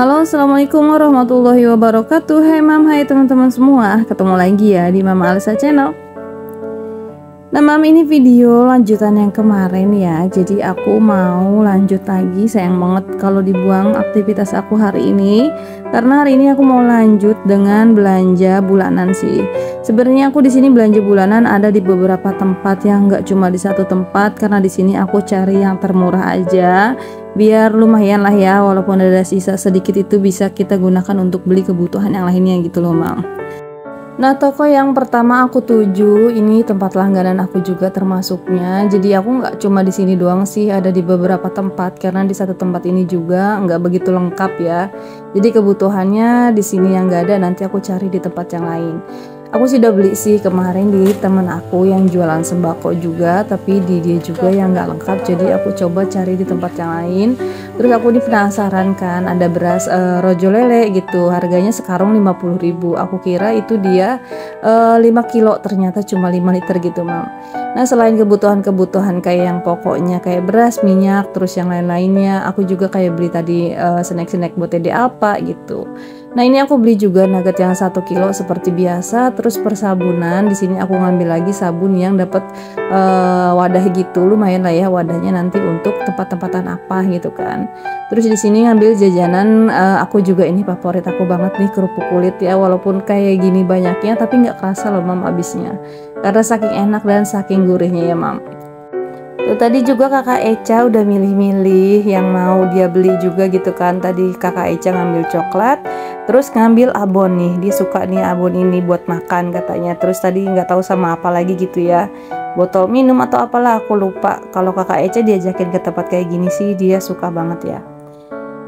Halo, assalamualaikum warahmatullahi wabarakatuh. Hai mam, hai teman-teman semua. Ketemu lagi ya di Mama Alisa Channel. Nah mam, ini video lanjutan yang kemarin ya. Jadi aku mau lanjut lagi. Sayang banget kalau dibuang aktivitas aku hari ini, karena hari ini aku mau lanjut dengan belanja bulanan sih. Sebenarnya aku di sini belanja bulanan ada di beberapa tempat, yang nggak cuma di satu tempat, karena di sini aku cari yang termurah aja, biar lumayan lah ya, walaupun ada sisa sedikit itu bisa kita gunakan untuk beli kebutuhan yang lainnya gitu loh mam. Nah, toko yang pertama aku tuju ini tempat langganan aku juga termasuknya. Jadi aku nggak cuma di sini doang sih, ada di beberapa tempat, karena di satu tempat ini juga nggak begitu lengkap ya. Jadi kebutuhannya di sini yang nggak ada, nanti aku cari di tempat yang lain. Aku sudah beli sih kemarin di temen aku yang jualan sembako juga, tapi di dia juga yang nggak lengkap, jadi aku coba cari di tempat yang lain. Terus aku ini penasaran kan, ada beras rojo lele gitu, harganya sekarang 50.000. Aku kira itu dia 5 kilo, ternyata cuma 5 liter gitu mam. Nah, selain kebutuhan-kebutuhan kayak yang pokoknya kayak beras, minyak, terus yang lain-lainnya, aku juga kayak beli tadi snack-snack buat Dede Alpa gitu. Nah, ini aku beli juga nugget yang 1 kilo seperti biasa. Terus persabunan, di sini aku ngambil lagi sabun yang dapat wadah gitu, lumayan lah ya wadahnya nanti untuk tempat-tempatan apa gitu kan. Terus di sini ngambil jajanan, aku juga ini favorit aku banget nih, kerupuk kulit ya, walaupun kayak gini banyaknya tapi nggak kerasa loh mam abisnya, karena saking enak dan saking gurihnya ya mam. Tuh, tadi juga kakak Eca udah milih-milih yang mau dia beli juga gitu kan. Tadi kakak Eca ngambil coklat, terus ngambil abon nih, dia suka nih abon ini buat makan katanya. Terus tadi nggak tahu sama apa lagi gitu ya, botol minum atau apalah, aku lupa. Kalau kakak Eca diajakin ke tempat kayak gini sih dia suka banget ya.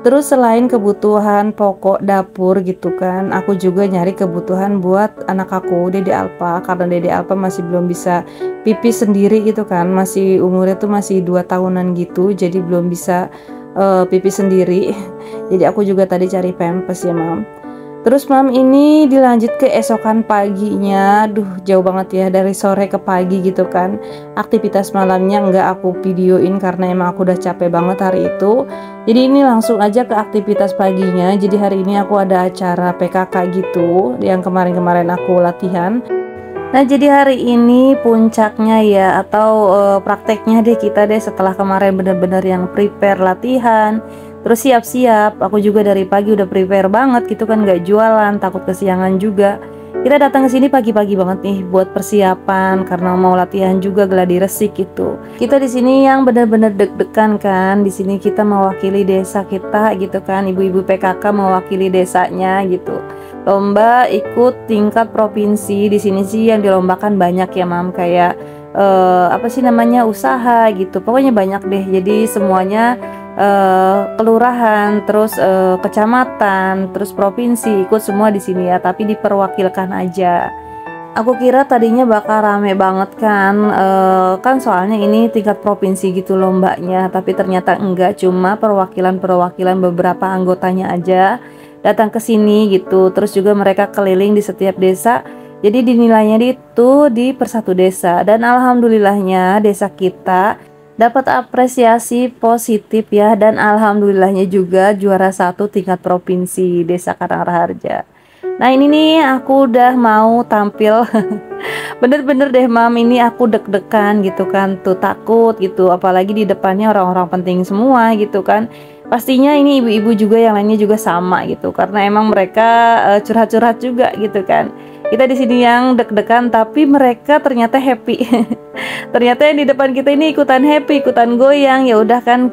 Terus selain kebutuhan pokok dapur gitu kan, aku juga nyari kebutuhan buat anak aku, Dede Alpa, karena Dede Alpa masih belum bisa pipis sendiri gitu kan, masih umurnya tuh masih 2 tahunan gitu, jadi belum bisa pipis sendiri. Jadi aku juga tadi cari pampers ya mam. Terus mam, ini dilanjut ke esokan paginya. Duh, jauh banget ya, dari sore ke pagi gitu kan. Aktivitas malamnya nggak aku videoin karena emang aku udah capek banget hari itu. Jadi ini langsung aja ke aktivitas paginya. Jadi hari ini aku ada acara PKK gitu, yang kemarin-kemarin aku latihan. Nah, jadi hari ini puncaknya ya, atau prakteknya deh kita deh, setelah kemarin bener-bener yang prepare latihan, terus siap-siap. Aku juga dari pagi udah prepare banget gitu kan, nggak jualan, takut kesiangan juga. Kita datang ke sini pagi-pagi banget nih buat persiapan, karena mau latihan juga gladi resik gitu. Kita di sini yang bener-bener deg-degan kan. Di sini kita mewakili desa kita gitu kan, ibu-ibu PKK mewakili desanya gitu. Lomba ikut tingkat provinsi. Di sini sih yang dilombakan banyak ya mam, kayak apa sih namanya, usaha gitu. Pokoknya banyak deh. Jadi semuanya kelurahan, terus kecamatan, terus provinsi ikut semua di sini ya, tapi diperwakilkan aja. Aku kira tadinya bakal rame banget kan, kan soalnya ini tingkat provinsi gitu lombanya, tapi ternyata enggak, cuma perwakilan-perwakilan beberapa anggotanya aja datang ke sini gitu. Terus juga mereka keliling di setiap desa, jadi dinilainya itu di persatu desa, dan alhamdulillahnya desa kita dapat apresiasi positif ya, dan alhamdulillahnya juga juara 1 tingkat provinsi Desa Karangraharja. Nah, ini nih aku udah mau tampil. Bener-bener deh mam, ini aku deg-degan gitu kan, tuh takut gitu, apalagi di depannya orang-orang penting semua gitu kan. Pastinya ini ibu-ibu juga yang lainnya juga sama gitu, karena emang mereka curhat-curhat juga gitu kan. Kita di sini yang deg-degan, tapi mereka ternyata happy. Ternyata yang di depan kita ini ikutan happy, ikutan goyang. Ya udah kan,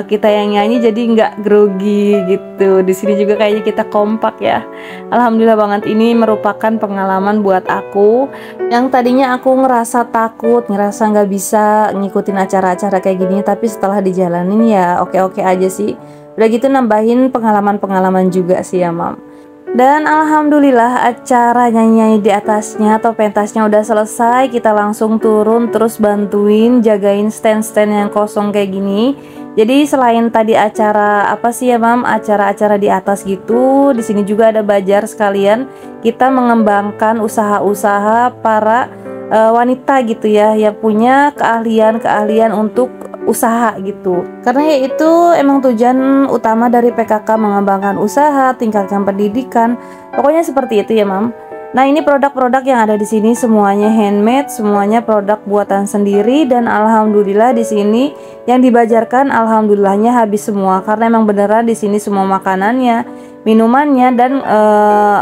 kita yang nyanyi jadi nggak grogi gitu. Di sini juga kayaknya kita kompak ya. Alhamdulillah banget, ini merupakan pengalaman buat aku yang tadinya aku ngerasa takut, ngerasa nggak bisa ngikutin acara-acara kayak gini, tapi setelah dijalanin ya oke-oke aja sih. Udah gitu nambahin pengalaman-pengalaman juga sih ya mam. Dan alhamdulillah acara nyanyi di atasnya atau pentasnya udah selesai. Kita langsung turun terus bantuin jagain stand-stand yang kosong kayak gini. Jadi selain tadi acara apa sih ya mam, acara-acara di atas gitu, di sini juga ada bazar sekalian. Kita mengembangkan usaha-usaha para wanita gitu ya, yang punya keahlian-keahlian untuk usaha gitu. Karena ya itu emang tujuan utama dari PKK, mengembangkan usaha, tingkatkan pendidikan. Pokoknya seperti itu ya, Mam. Nah, ini produk-produk yang ada di sini semuanya handmade, semuanya produk buatan sendiri, dan alhamdulillah di sini yang dibajarkan alhamdulillahnya habis semua, karena emang beneran di sini semua makanannya, minumannya, dan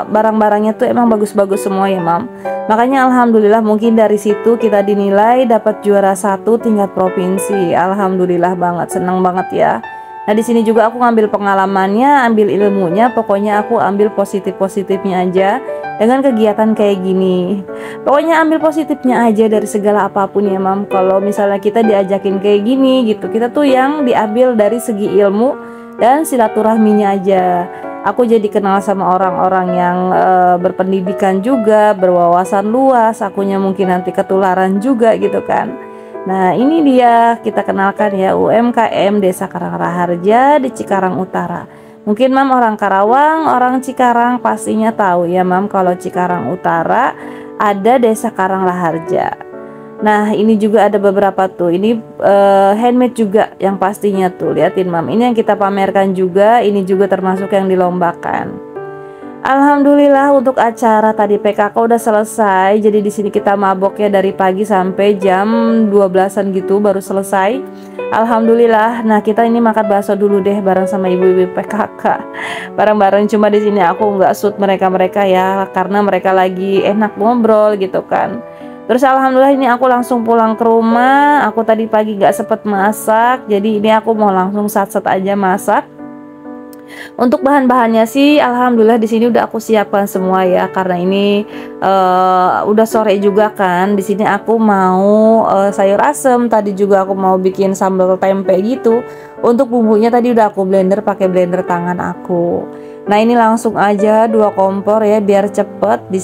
barang-barangnya tuh emang bagus-bagus semua ya, Mam. Makanya alhamdulillah mungkin dari situ kita dinilai dapat juara 1 tingkat provinsi. Alhamdulillah banget, senang banget ya. Nah, di sini juga aku ngambil pengalamannya, ambil ilmunya, pokoknya aku ambil positif-positifnya aja dengan kegiatan kayak gini. Pokoknya ambil positifnya aja dari segala apapun ya, Mam. Kalau misalnya kita diajakin kayak gini gitu, kita tuh yang diambil dari segi ilmu dan silaturahminya aja. Aku jadi kenal sama orang-orang yang berpendidikan juga, berwawasan luas. Akunya mungkin nanti ketularan juga gitu kan. Nah, ini dia kita kenalkan ya, UMKM Desa Karangraharja di Cikarang Utara. Mungkin Mam orang Karawang, orang Cikarang pastinya tahu ya, Mam, kalau Cikarang Utara ada Desa Karangraharja. Nah, ini juga ada beberapa tuh. Ini handmade juga yang pastinya tuh. Liatin, Mam. Ini yang kita pamerkan juga, ini juga termasuk yang dilombakan. Alhamdulillah untuk acara tadi PKK udah selesai. Jadi di sini kita mabok ya dari pagi sampai jam 12-an gitu baru selesai. Alhamdulillah. Nah, kita ini makan bakso dulu deh bareng sama ibu-ibu PKK. Bareng-bareng, cuma di sini aku nggak shoot mereka ya karena mereka lagi enak ngobrol gitu kan. Terus alhamdulillah ini aku langsung pulang ke rumah. Aku tadi pagi nggak sempet masak. Jadi ini aku mau langsung sat-sat aja masak. Untuk bahan-bahannya sih alhamdulillah di sini udah aku siapkan semua ya, karena ini udah sore juga kan. Di sini aku mau sayur asem, tadi juga aku mau bikin sambal tempe gitu. Untuk bumbunya tadi udah aku blender pakai blender tangan aku. Nah, ini langsung aja 2 kompor ya biar cepet. Di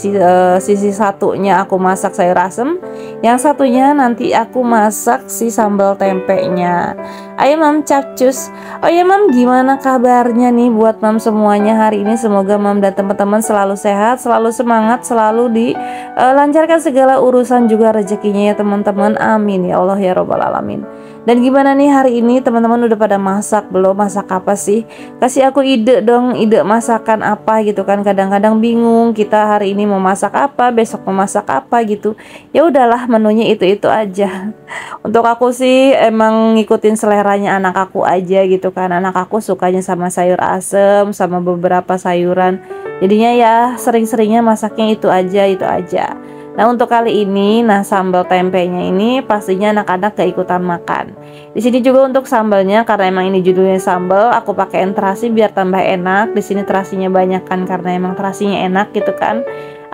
sisi satunya aku masak sayur asem, yang satunya nanti aku masak si sambal tempenya. Ayo Mam capcus. Oh ya Mam, gimana kabarnya nih buat Mam semuanya hari ini? Semoga Mam dan teman-teman selalu sehat, selalu semangat, selalu dilancarkan segala urusan juga rezekinya ya teman-teman. Amin ya Allah ya robbal alamin. Dan gimana nih hari ini teman-teman, udah pada masak belum? Masak apa sih? Kasih aku ide dong, ide masakan apa gitu kan. Kadang-kadang bingung kita hari ini mau masak apa, besok mau masak apa gitu. Ya udahlah, menunya itu-itu aja. Untuk aku sih emang ngikutin seleranya anak aku aja gitu kan. Anak aku sukanya sama sayur asem, sama beberapa sayuran. Jadinya ya sering-seringnya masaknya itu aja, itu aja. Nah, untuk kali ini, nah sambal tempenya ini pastinya anak-anak gak ikutan makan. Di sini juga untuk sambalnya, karena emang ini judulnya sambal, aku pakai terasi biar tambah enak. Di sini terasinya banyak kan, karena emang terasinya enak gitu kan.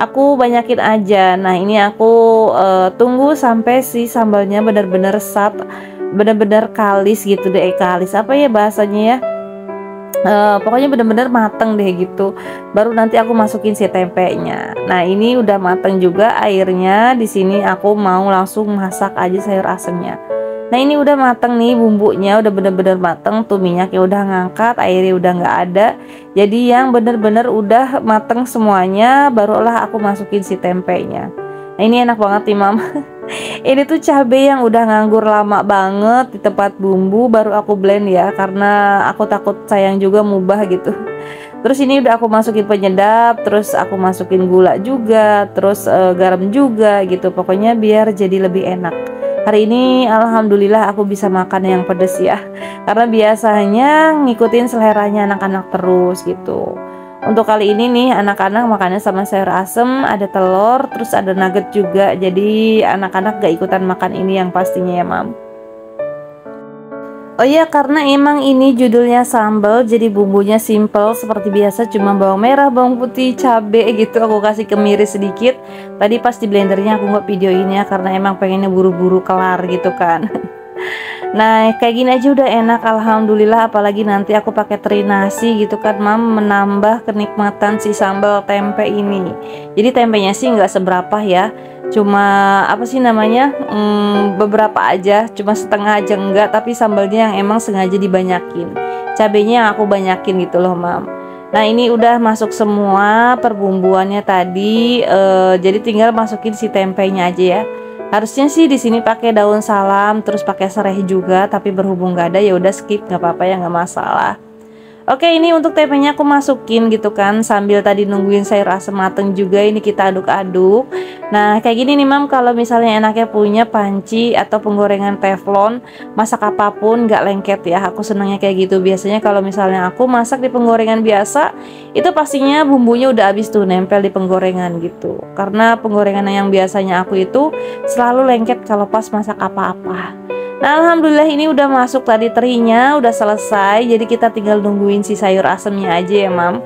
Aku banyakin aja. Nah, ini aku tunggu sampai si sambalnya benar-benar resap, benar-benar kalis gitu deh, kalis apa ya bahasanya ya. Pokoknya bener-bener mateng deh gitu, baru nanti aku masukin si tempenya. Nah, ini udah mateng juga airnya. Di sini aku mau langsung masak aja sayur asemnya. Nah, ini udah mateng nih bumbunya, udah bener-bener mateng tuh, minyaknya udah ngangkat, airnya udah nggak ada. Jadi yang bener-bener udah mateng semuanya, barulah aku masukin si tempenya. Nah, ini enak banget nih Mam. Ini tuh cabai yang udah nganggur lama banget di tempat bumbu, baru aku blend ya, karena aku takut sayang juga mubah gitu. Terus ini udah aku masukin penyedap, terus aku masukin gula juga, terus garam juga gitu. Pokoknya biar jadi lebih enak. Hari ini alhamdulillah aku bisa makan yang pedes ya, karena biasanya ngikutin seleranya anak-anak terus gitu. Untuk kali ini nih anak-anak makannya sama sayur asem, ada telur, terus ada nugget juga. Jadi anak-anak gak ikutan makan ini yang pastinya ya Mam. Oh iya, karena emang ini judulnya sambal, jadi bumbunya simple seperti biasa, cuma bawang merah, bawang putih, cabai gitu. Aku kasih kemiri sedikit. Tadi pas di blendernya aku nggak videoin ya, karena emang pengennya buru-buru kelar gitu kan. Nah, kayak gini aja udah enak alhamdulillah, apalagi nanti aku pakai teri nasi gitu kan Mam, menambah kenikmatan si sambal tempe ini. Jadi tempenya sih nggak seberapa ya, cuma apa sih namanya, beberapa aja, cuma setengah aja enggak, tapi sambalnya yang emang sengaja dibanyakin, cabenya yang aku banyakin gitu loh Mam. Nah, ini udah masuk semua perbumbuannya tadi, jadi tinggal masukin si tempenya aja ya. Harusnya sih di sini pakai daun salam terus pakai serai juga, tapi berhubung gak ada ya udah skip, nggak apa-apa ya, nggak masalah. Oke, ini untuk tempenya aku masukin gitu kan, sambil tadi nungguin sayur asem mateng juga, ini kita aduk-aduk. Nah, kayak gini nih Mam, kalau misalnya enaknya punya panci atau penggorengan teflon, masak apapun nggak lengket ya. Aku senangnya kayak gitu. Biasanya kalau misalnya aku masak di penggorengan biasa, itu pastinya bumbunya udah habis tuh nempel di penggorengan gitu. Karena penggorengan yang biasanya aku itu selalu lengket kalau pas masak apa-apa. Nah, alhamdulillah ini udah masuk tadi terinya, udah selesai. Jadi kita tinggal nungguin si sayur asemnya aja ya, Mam.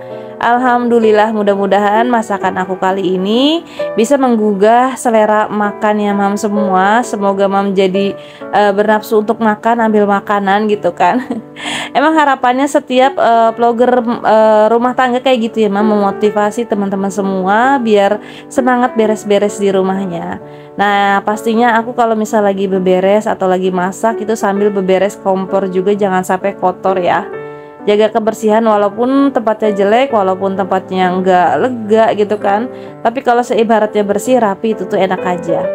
Alhamdulillah, mudah-mudahan masakan aku kali ini bisa menggugah selera makan ya, Mam semua. Semoga Mam jadi bernafsu untuk makan, ambil makanan gitu kan. Emang harapannya setiap vlogger rumah tangga kayak gitu ya, Mam, memotivasi teman-teman semua biar semangat beres-beres di rumahnya. Nah, pastinya aku kalau misal lagi beberes atau lagi masak itu sambil beberes kompor juga, jangan sampai kotor ya. Jaga kebersihan walaupun tempatnya jelek, walaupun tempatnya nggak lega gitu kan. Tapi kalau seibaratnya bersih, rapi, itu tuh enak aja.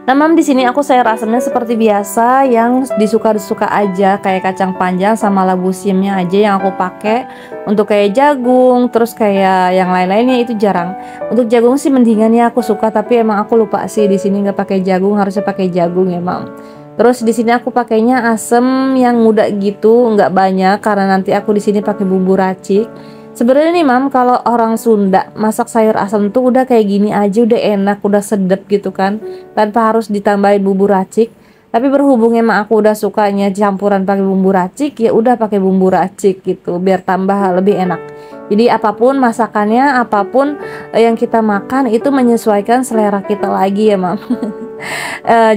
Nah, Mam, di sini aku sayur asemnya seperti biasa, yang disuka-suka aja, kayak kacang panjang sama labu siamnya aja yang aku pakai. Untuk kayak jagung, terus kayak yang lain-lainnya itu jarang. Untuk jagung sih mendingan ya aku suka, tapi emang aku lupa sih di sini nggak pakai jagung, harusnya pakai jagung ya, Mam. Terus di sini aku pakainya asem yang muda gitu, nggak banyak karena nanti aku di sini pakai bumbu racik. Sebenarnya nih, Mam, kalau orang Sunda masak sayur asem tuh udah kayak gini aja udah enak, udah sedep gitu kan, tanpa harus ditambahin bumbu racik. Tapi berhubung emang aku udah sukanya campuran pakai bumbu racik, ya udah pakai bumbu racik gitu biar tambah lebih enak. Jadi apapun masakannya, apapun yang kita makan itu menyesuaikan selera kita lagi ya, Mam.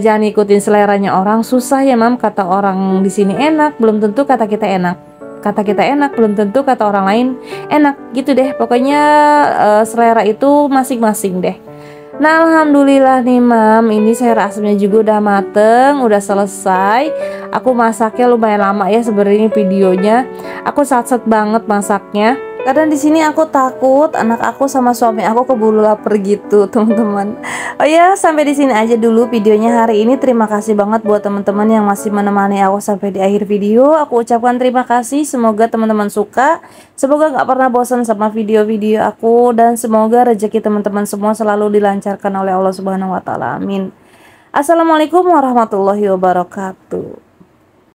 Jangan ikutin seleranya orang, susah ya, Mam. Kata orang di sini enak, belum tentu kata kita enak. Kata kita enak belum tentu kata orang lain enak gitu deh. Pokoknya selera itu masing-masing deh. Nah, alhamdulillah nih, Mam, ini sayur asemnya juga udah mateng, udah selesai. Aku masaknya lumayan lama ya sebenarnya videonya. Aku satset banget masaknya. Karena di sini aku takut anak aku sama suami aku keburu lapar gitu, teman-teman. Oh ya, sampai di sini aja dulu videonya hari ini. Terima kasih banget buat teman-teman yang masih menemani aku sampai di akhir video. Aku ucapkan terima kasih. Semoga teman-teman suka. Semoga nggak pernah bosan sama video-video aku, dan semoga rezeki teman-teman semua selalu dilancarkan oleh Allah Subhanahu wa taala. Amin. Assalamualaikum warahmatullahi wabarakatuh.